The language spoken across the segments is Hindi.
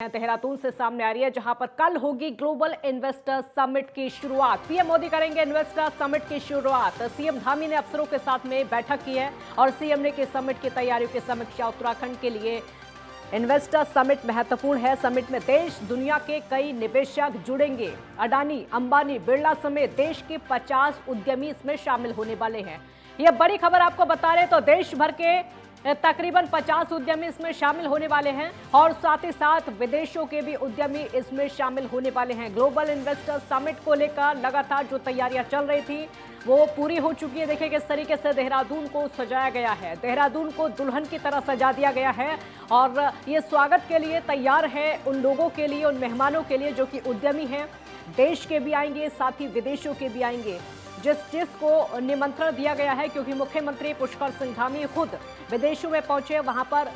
देहरादून से सामने आ रही है, जहां पर कल होगी ग्लोबल इन्वेस्टर समिट की शुरुआत। पीएम मोदी करेंगे इन्वेस्टर समिट की शुरुआत। सीएम धामी ने अफसरों के साथ में बैठक की है और सीएम ने की समिट की तैयारियों की समीक्षा। उत्तराखंड के लिए इन्वेस्टर समिट महत्वपूर्ण है। समिट में देश दुनिया के कई निवेशक जुड़ेंगे। अडानी, अंबानी, बिरला समेत देश के 50 उद्यमी इसमें शामिल होने वाले हैं। यह बड़ी खबर आपको बता रहे तो देश भर के तकरीबन 50 उद्यमी इसमें शामिल होने वाले हैं और साथ ही साथ विदेशों के भी उद्यमी इसमें शामिल होने वाले हैं। ग्लोबल इन्वेस्टर समिट को लेकर लगातार जो तैयारियां चल रही थी वो पूरी हो चुकी है। देखिए किस तरीके से देहरादून को सजाया गया है। देहरादून को दुल्हन की तरह सजा दिया गया है और ये स्वागत के लिए तैयार है उन लोगों के लिए, उन मेहमानों के लिए जो कि उद्यमी हैं। देश के भी आएंगे, साथ ही विदेशों के भी आएंगे। जिसको निमंत्रण दिया गया है, क्योंकि मुख्यमंत्री पुष्कर सिंह धामी खुद विदेशों में पहुंचे, वहां पर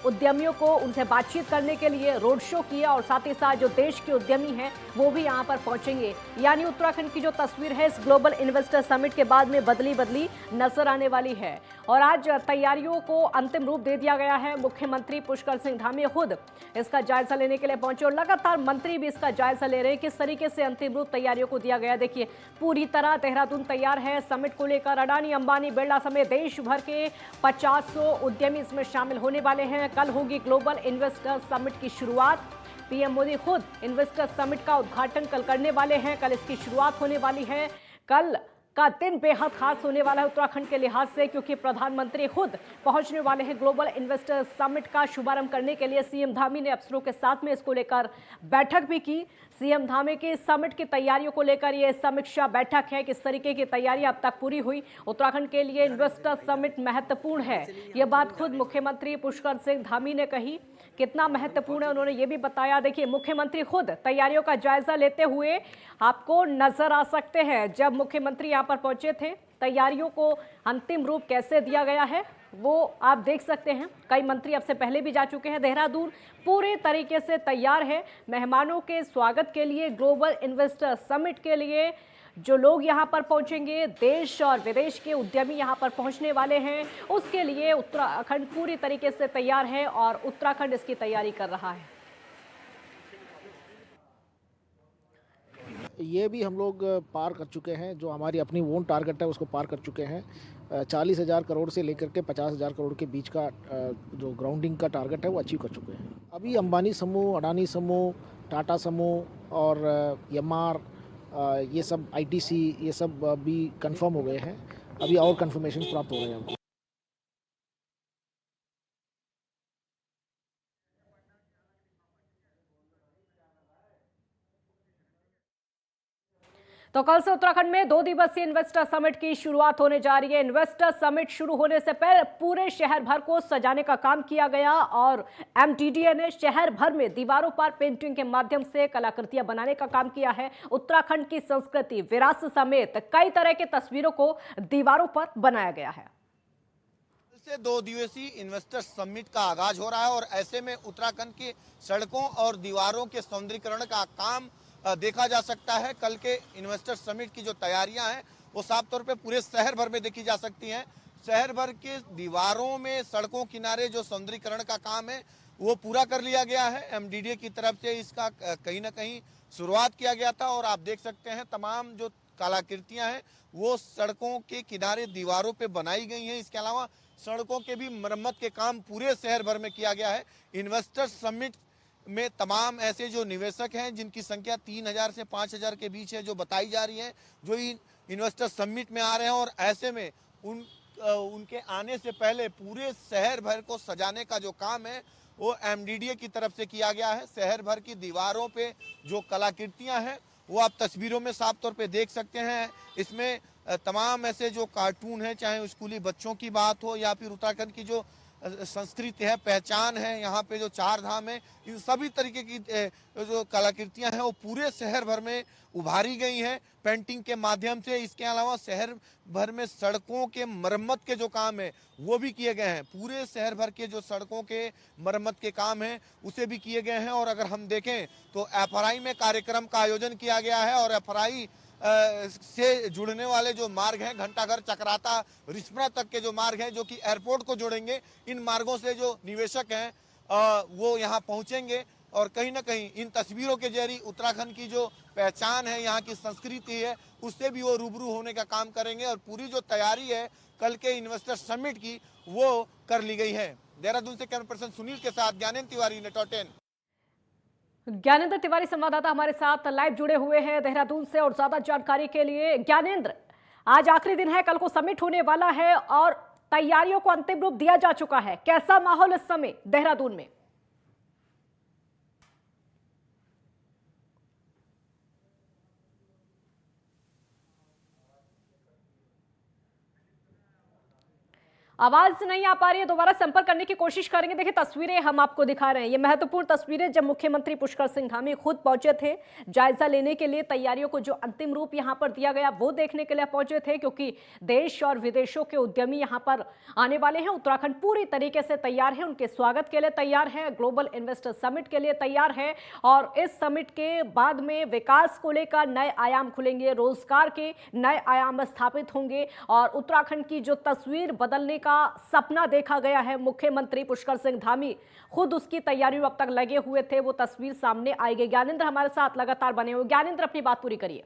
उद्यमियों को उनसे बातचीत करने के लिए रोड शो किया और साथ ही साथ जो देश के उद्यमी हैं वो भी यहां पर पहुंचेंगे। यानी उत्तराखंड की जो तस्वीर है इस ग्लोबल इन्वेस्टर समिट के बाद में बदली नजर आने वाली है और आज तैयारियों को अंतिम रूप दे दिया गया है। मुख्यमंत्री पुष्कर सिंह धामी खुद इसका जायजा लेने के लिए पहुंचे और लगातार मंत्री भी इसका जायजा ले रहे हैं किस तरीके से अंतिम रूप तैयारियों को दिया गया। देखिए पूरी तरह देहरादून तैयार है समिट को लेकर। अडानी, अंबानी, बिरला समेत देश भर के 50 उद्यमी इसमें शामिल होने वाले हैं। कल होगी ग्लोबल इन्वेस्टर समिट की शुरुआत। पीएम मोदी खुद इन्वेस्टर समिट का उद्घाटन कल करने वाले हैं। कल इसकी शुरुआत होने वाली है। कल का दिन बेहद खास होने वाला है उत्तराखंड के लिहाज से, क्योंकि प्रधानमंत्री खुद पहुंचने वाले हैं ग्लोबल इन्वेस्टर समिट का शुभारंभ करने के लिए। सीएम धामी ने अफसरों के साथ में इसको लेकर बैठक भी की। सीएम धामी की समिट की तैयारियों को लेकर यह समीक्षा बैठक है। किस तरीके की तैयारी अब तक पूरी हुई। उत्तराखंड के लिए इन्वेस्टर समिट महत्वपूर्ण है, यह बात खुद मुख्यमंत्री पुष्कर सिंह धामी ने कही। कितना महत्वपूर्ण है उन्होंने ये भी बताया। देखिए मुख्यमंत्री खुद तैयारियों का जायजा लेते हुए आपको नजर आ सकते हैं। जब मुख्यमंत्री यहाँ पर पहुंचे थे, तैयारियों को अंतिम रूप कैसे दिया गया है वो आप देख सकते हैं। कई मंत्री अब से पहले भी जा चुके हैं। देहरादून पूरे तरीके से तैयार है मेहमानों के स्वागत के लिए। ग्लोबल इन्वेस्टर समिट के लिए जो लोग यहाँ पर पहुंचेंगे, देश और विदेश के उद्यमी यहाँ पर पहुंचने वाले हैं, उसके लिए उत्तराखंड पूरी तरीके से तैयार है और उत्तराखंड इसकी तैयारी कर रहा है। ये भी हम लोग पार कर चुके हैं। जो हमारी अपनी ओन टारगेट है उसको पार कर चुके हैं। 40,000 करोड़ से लेकर के 50,000 करोड़ के बीच का जो ग्राउंडिंग का टारगेट है वो अचीव कर चुके हैं। अभी अंबानी समूह, अडानी समूह, टाटा समूह और एमआर, ये सब आईटीसी, ये सब भी कंफर्म हो गए हैं। अभी और कंफर्मेशन प्राप्त हो रहे हैं हमको। तो कल से उत्तराखंड में 2 दिवसीय इन्वेस्टर समिट की शुरुआत होने जा रही है। इन्वेस्टर समिट शुरू होने से पहले पूरे शहर भर को सजाने का काम किया गया और एमटीडीए ने शहर भर में दीवारों पर पेंटिंग के माध्यम से कलाकृतियां बनाने का काम किया है। उत्तराखंड की संस्कृति, विरासत समेत कई तरह की तस्वीरों को दीवारों पर बनाया गया है। से 2 दिवसीय इन्वेस्टर समिट का आगाज हो रहा है और ऐसे में उत्तराखंड की सड़कों और दीवारों के सौंदर्यीकरण का काम देखा जा सकता है। कल के इन्वेस्टर समिट की जो तैयारियां हैं वो साफ तौर पे पूरे शहर भर में देखी जा सकती हैं। शहर भर के दीवारों में, सड़कों किनारे जो सौंदर्यीकरण का काम है वो पूरा कर लिया गया है। एमडीडीए की तरफ से इसका कहीं ना कहीं शुरुआत किया गया था और आप देख सकते हैं तमाम जो कलाकृतियां हैं वो सड़कों के किनारे दीवारों पे बनाई गई हैं। इसके अलावा सड़कों के भी मरम्मत के काम पूरे शहर भर में किया गया है। इन्वेस्टर समिट में तमाम ऐसे जो निवेशक हैं जिनकी संख्या 3,000 से 5,000 के बीच है, जो बताई जा रही है, जो इन्वेस्टर समिट में आ रहे हैं और ऐसे में उनके आने से पहले पूरे शहर भर को सजाने का जो काम है वो एमडीडीए की तरफ से किया गया है। शहर भर की दीवारों पे जो कलाकृतियां हैं वो आप तस्वीरों में साफ तौर पे देख सकते हैं। इसमें तमाम ऐसे जो कार्टून हैं, चाहे स्कूली बच्चों की बात हो या फिर उत्तराखंड की जो संस्कृति है, पहचान है, यहाँ पे जो 4 धाम है, इन सभी तरीके की जो कलाकृतियां हैं वो पूरे शहर भर में उभारी गई हैं पेंटिंग के माध्यम से। इसके अलावा शहर भर में सड़कों के मरम्मत के जो काम है वो भी किए गए हैं। पूरे शहर भर के जो सड़कों के मरम्मत के काम हैं उसे भी किए गए हैं। और अगर हम देखें तो एफआरआई में कार्यक्रम का आयोजन किया गया है और एफआरआई से जुड़ने वाले जो मार्ग हैं, घंटाघर, चक्राता, रिस्पना तक के जो मार्ग हैं जो कि एयरपोर्ट को जोड़ेंगे, इन मार्गों से जो निवेशक हैं वो यहाँ पहुँचेंगे और कहीं ना कहीं इन तस्वीरों के जरिए उत्तराखंड की जो पहचान है, यहाँ की संस्कृति है, उससे भी वो रूबरू होने का काम करेंगे। और पूरी जो तैयारी है कल के इन्वेस्टर समिट की, वो कर ली गई है। देहरादून से कैमरा पर्सन सुनील के साथ ज्ञानेंद्र तिवारी, नेटवर्क 10। ज्ञानेंद्र तिवारी संवाददाता हमारे साथ लाइव जुड़े हुए हैं देहरादून से, और ज्यादा जानकारी के लिए ज्ञानेंद्र, आज आखिरी दिन है, कल को समिट होने वाला है और तैयारियों को अंतिम रूप दिया जा चुका है। कैसा माहौल इस समय देहरादून में? आवाज नहीं आ पा रही है, दोबारा संपर्क करने की कोशिश करेंगे। देखिए तस्वीरें हम आपको दिखा रहे हैं, ये महत्वपूर्ण तस्वीरें जब मुख्यमंत्री पुष्कर सिंह धामी खुद पहुंचे थे जायजा लेने के लिए, तैयारियों को जो अंतिम रूप यहां पर दिया गया वो देखने के लिए पहुंचे थे, क्योंकि देश और विदेशों के उद्यमी यहां पर आने वाले हैं। उत्तराखंड पूरी तरीके से तैयार है, उनके स्वागत के लिए तैयार है, ग्लोबल इन्वेस्टर समिट के लिए तैयार है। और इस समिट के बाद में विकास को लेकर नए आयाम खुलेंगे, रोजगार के नए आयाम स्थापित होंगे और उत्तराखंड की जो तस्वीर बदलने का सपना देखा गया है, मुख्यमंत्री पुष्कर सिंह धामी खुद उसकी तैयारियों अब तक लगे हुए थे, वो तस्वीर सामने आएगी। ज्ञानेंद्र हमारे साथ लगातार बने हुए। ज्ञानेंद्र, अपनी बात पूरी करिए।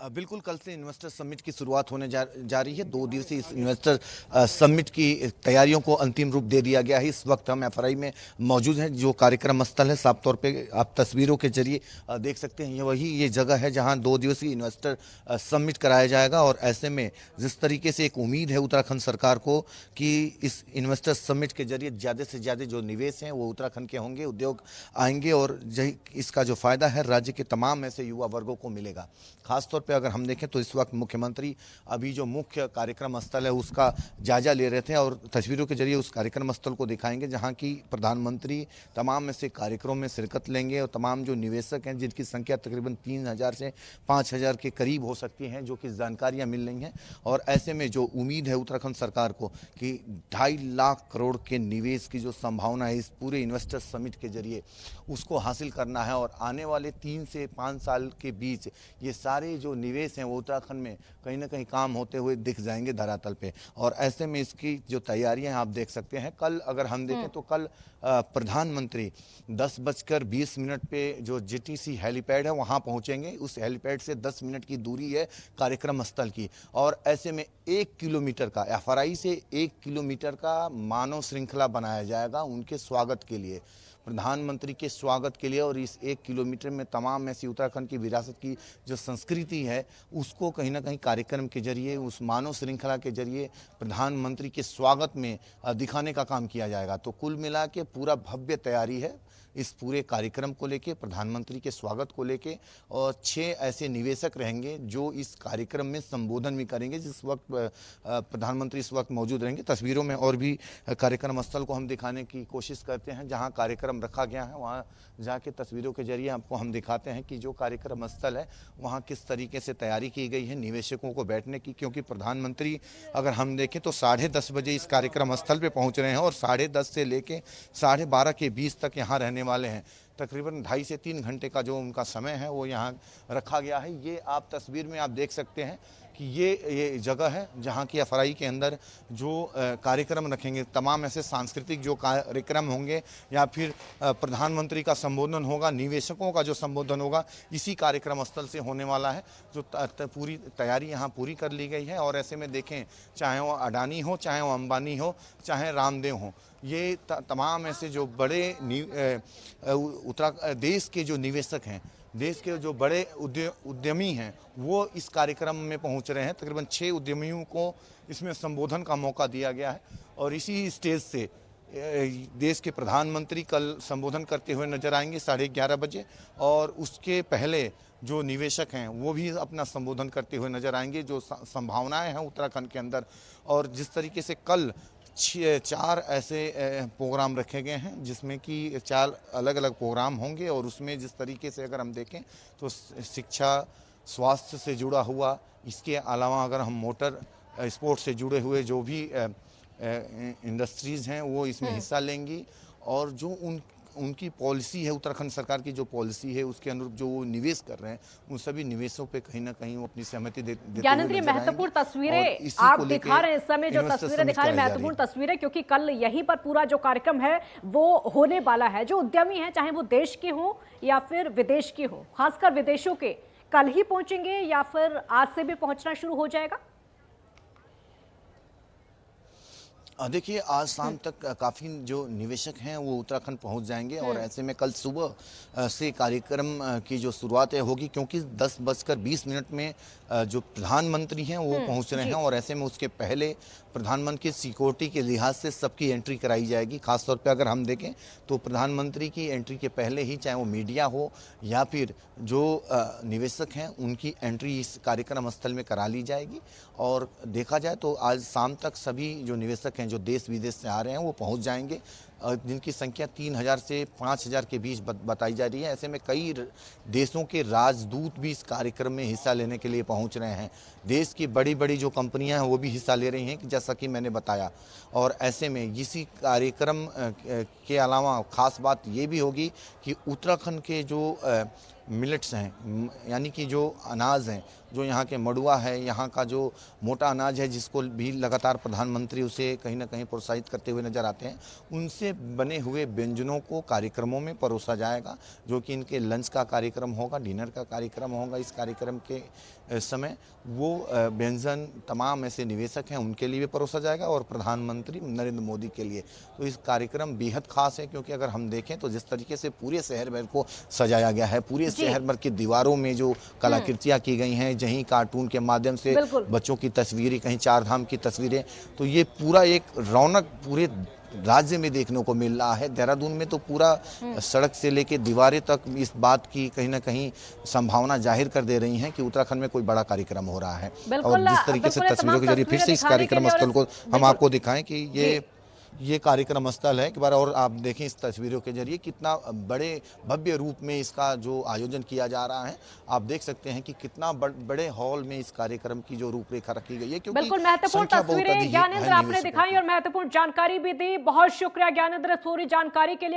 बिल्कुल, कल से इन्वेस्टर समिट की शुरुआत होने जा रही है। 2 दिवसीय इस इन्वेस्टर समिट की तैयारियों को अंतिम रूप दे दिया गया है। इस वक्त हम एफआरआई में मौजूद हैं, जो कार्यक्रम स्थल है, साफ तौर पे आप तस्वीरों के जरिए देख सकते हैं, ये जगह है जहां 2 दिवसीय इन्वेस्टर समिट कराया जाएगा। और ऐसे में जिस तरीके से एक उम्मीद है उत्तराखंड सरकार को कि इस इन्वेस्टर समिट के जरिए ज़्यादा से ज़्यादा जो निवेश हैं वो उत्तराखंड के होंगे, उद्योग आएंगे और इसका जो फायदा है राज्य के तमाम ऐसे युवा वर्गों को मिलेगा। खासतौर पे अगर हम देखें तो इस वक्त मुख्यमंत्री अभी जो मुख्य कार्यक्रम स्थल है उसका जायजा ले रहे थे और तस्वीरों के जरिए उस कार्यक्रम स्थल को दिखाएंगे, जहां की प्रधानमंत्री तमाम ऐसे कार्यक्रमों में शिरकत लेंगे और तमाम जो निवेशक हैं, जिनकी संख्या तकरीबन 3000 से 5000 के करीब हो सकती है, जो कि जानकारियां मिल रही हैं। और ऐसे में जो उम्मीद है उत्तराखंड सरकार को कि 2.5 लाख करोड़ के निवेश की जो संभावना है इस पूरे इन्वेस्टर समिट के जरिए, उसको हासिल करना है। और आने वाले 3 से 5 साल के बीच ये सारे जो निवेश हैं वो उत्तराखंड में कहीं ना कहीं काम होते हुए दिख जाएंगे धरातल पे। और ऐसे में इसकी जो तैयारियां आप देख सकते हैं, कल अगर हम देखें तो कल प्रधानमंत्री 10:20 पे जो जीटीसी हेलीपैड है वहां पहुंचेंगे। उस हेलीपैड से 10 मिनट की दूरी है कार्यक्रम स्थल की। और ऐसे में 1 किलोमीटर का, एफआरआई से 1 किलोमीटर का मानव श्रृंखला बनाया जाएगा उनके स्वागत के लिए, प्रधानमंत्री के स्वागत के लिए। और इस 1 किलोमीटर में तमाम ऐसी उत्तराखंड की विरासत की जो संस्कृति है उसको कहीं ना कहीं कार्यक्रम के जरिए, उस मानव श्रृंखला के जरिए प्रधानमंत्री के स्वागत में दिखाने का काम किया जाएगा। तो कुल मिला के पूरा भव्य तैयारी है इस पूरे कार्यक्रम को लेके, प्रधानमंत्री के स्वागत को लेके। और 6 ऐसे निवेशक रहेंगे जो इस कार्यक्रम में संबोधन भी करेंगे, जिस वक्त प्रधानमंत्री इस वक्त मौजूद रहेंगे। तस्वीरों में और भी कार्यक्रम स्थल को हम दिखाने की कोशिश करते हैं, जहां कार्यक्रम रखा गया है वहां जाके तस्वीरों के जरिए आपको हम दिखाते हैं कि जो कार्यक्रम स्थल है वहां किस तरीके से तैयारी की गई है निवेशकों को बैठने की। क्योंकि प्रधानमंत्री अगर हम देखें तो 10:30 बजे इस कार्यक्रम स्थल पे पहुंच रहे हैं और 10:30 से लेके 12:30 के बीच तक यहाँ रहने वाले हैं। तकरीबन 2.5 से 3 घंटे का जो उनका समय है वो यहाँ रखा गया है। ये आप तस्वीर में आप देख सकते हैं कि ये जगह है जहाँ की एफआरआई के अंदर जो कार्यक्रम रखेंगे, तमाम ऐसे सांस्कृतिक जो कार्यक्रम होंगे या फिर प्रधानमंत्री का संबोधन होगा, निवेशकों का जो संबोधन होगा, इसी कार्यक्रम स्थल से होने वाला है। जो पूरी तैयारी यहाँ पूरी कर ली गई है। और ऐसे में देखें, चाहे वो अडानी हो, चाहे वो अंबानी हो, चाहे रामदेव हो, ये तमाम ऐसे जो बड़े देश के जो निवेशक हैं, देश के जो बड़े उद्यमी हैं, वो इस कार्यक्रम में पहुंच रहे हैं। तकरीबन 6 उद्यमियों को इसमें संबोधन का मौका दिया गया है। और इसी स्टेज से देश के प्रधानमंत्री कल संबोधन करते हुए नजर आएंगे 11:30 बजे। और उसके पहले जो निवेशक हैं वो भी अपना संबोधन करते हुए नजर आएंगे, जो संभावनाएं हैं उत्तराखंड के अंदर। और जिस तरीके से कल 4 ऐसे प्रोग्राम रखे गए हैं, जिसमें कि 4 अलग अलग प्रोग्राम होंगे। और उसमें जिस तरीके से अगर हम देखें तो शिक्षा, स्वास्थ्य से जुड़ा हुआ, इसके अलावा अगर हम मोटर स्पोर्ट्स से जुड़े हुए जो भी इंडस्ट्रीज़ हैं वो इसमें हिस्सा लेंगी। और जो उनकी पॉलिसी है, उत्तराखंड सरकार की जो पॉलिसी है उसके अनुरूप जो वो निवेश कर रहे हैं, उन सभी निवेशों पे कहीं ना कहीं वो अपनी सहमति देते हुए ज्ञानेंद्र, ये नजर महत्वपूर्ण आएंगे। और तस्वीरें इसी आप को लेके दिखा रहे हैं, इस समय जो इन्वेस्टर तस्वीरें समिट दिखा रहे हैं कराई जा रही है। महत्वपूर्ण तस्वीरें, क्योंकि कल यहीं पर पूरा जो कार्यक्रम है वो होने वाला है। जो उद्यमी हैं, चाहे वो देश के हों या फिर विदेश के हों, खासकर विदेशों के, कल ही पहुंचेंगे या फिर आज से भी पहुंचना शुरू हो जाएगा? देखिए, आज शाम तक काफ़ी जो निवेशक हैं वो उत्तराखंड पहुंच जाएंगे और ऐसे में कल सुबह से कार्यक्रम की जो शुरुआत होगी, क्योंकि 10:20 में जो प्रधानमंत्री हैं वो पहुंच रहे हैं और ऐसे में उसके पहले प्रधानमंत्री की सिक्योरिटी के लिहाज से सबकी एंट्री कराई जाएगी। खासतौर पे अगर हम देखें तो प्रधानमंत्री की एंट्री के पहले ही, चाहे वो मीडिया हो या फिर जो निवेशक हैं, उनकी एंट्री इस कार्यक्रम स्थल में करा ली जाएगी। और देखा जाए तो आज शाम तक सभी जो निवेशक हैं जो देश विदेश से आ रहे हैं वो पहुंच जाएंगे, जिनकी संख्या 3000 से 5000 के बीच बताई जा रही है। ऐसे में कई देशों के राजदूत भी इस कार्यक्रम में हिस्सा लेने के लिए पहुंच रहे हैं। देश की बड़ी बड़ी जो कंपनियां हैं वो भी हिस्सा ले रही हैं, जैसा कि मैंने बताया। और ऐसे में इसी कार्यक्रम के अलावा खास बात ये भी होगी कि उत्तराखंड के जो मिलेट्स हैं, यानी कि जो अनाज हैं, जो यहाँ के मड़ुआ है, यहाँ का जो मोटा अनाज है, जिसको भी लगातार प्रधानमंत्री उसे कहीं ना कहीं प्रोत्साहित करते हुए नजर आते हैं, उनसे बने हुए व्यंजनों को कार्यक्रमों में परोसा जाएगा, जो कि इनके लंच का कार्यक्रम होगा, डिनर का कार्यक्रम होगा। इस कार्यक्रम के समय वो व्यंजन तमाम ऐसे निवेशक हैं उनके लिए भी परोसा जाएगा और प्रधानमंत्री नरेंद्र मोदी के लिए। तो इस कार्यक्रम बेहद खास है, क्योंकि अगर हम देखें तो जिस तरीके से पूरे शहर भर को सजाया गया है, पूरे शहर भर की दीवारों में जो कलाकृतियां की गई हैं, जहीं कार्टून के माध्यम से बच्चों की तस्वीरें, कहीं चार धाम की तस्वीरें, तो ये पूरा एक रौनक पूरे राज्य में देखने को मिल रहा है। देहरादून में तो पूरा सड़क से लेके दीवारें तक इस बात की कहीं ना कहीं संभावना जाहिर कर दे रही हैं कि उत्तराखंड में कोई बड़ा कार्यक्रम हो रहा है। और जिस तरीके से तस्वीरों के जरिए फिर से इस कार्यक्रम स्थल को हम आपको दिखाएं कि ये कार्यक्रम स्थल है। एक बार और आप देखें इस तस्वीरों के जरिए कितना बड़े भव्य रूप में इसका जो आयोजन किया जा रहा है। आप देख सकते हैं कि कितना बड़े हॉल में इस कार्यक्रम की जो रूपरेखा रखी गई है, क्योंकि बिल्कुल महत्वपूर्ण तस्वीरें ज्ञानेंद्र आपने दिखाई और महत्वपूर्ण जानकारी भी दी। बहुत शुक्रिया ज्ञानेंद्र, पूरी जानकारी के लिए।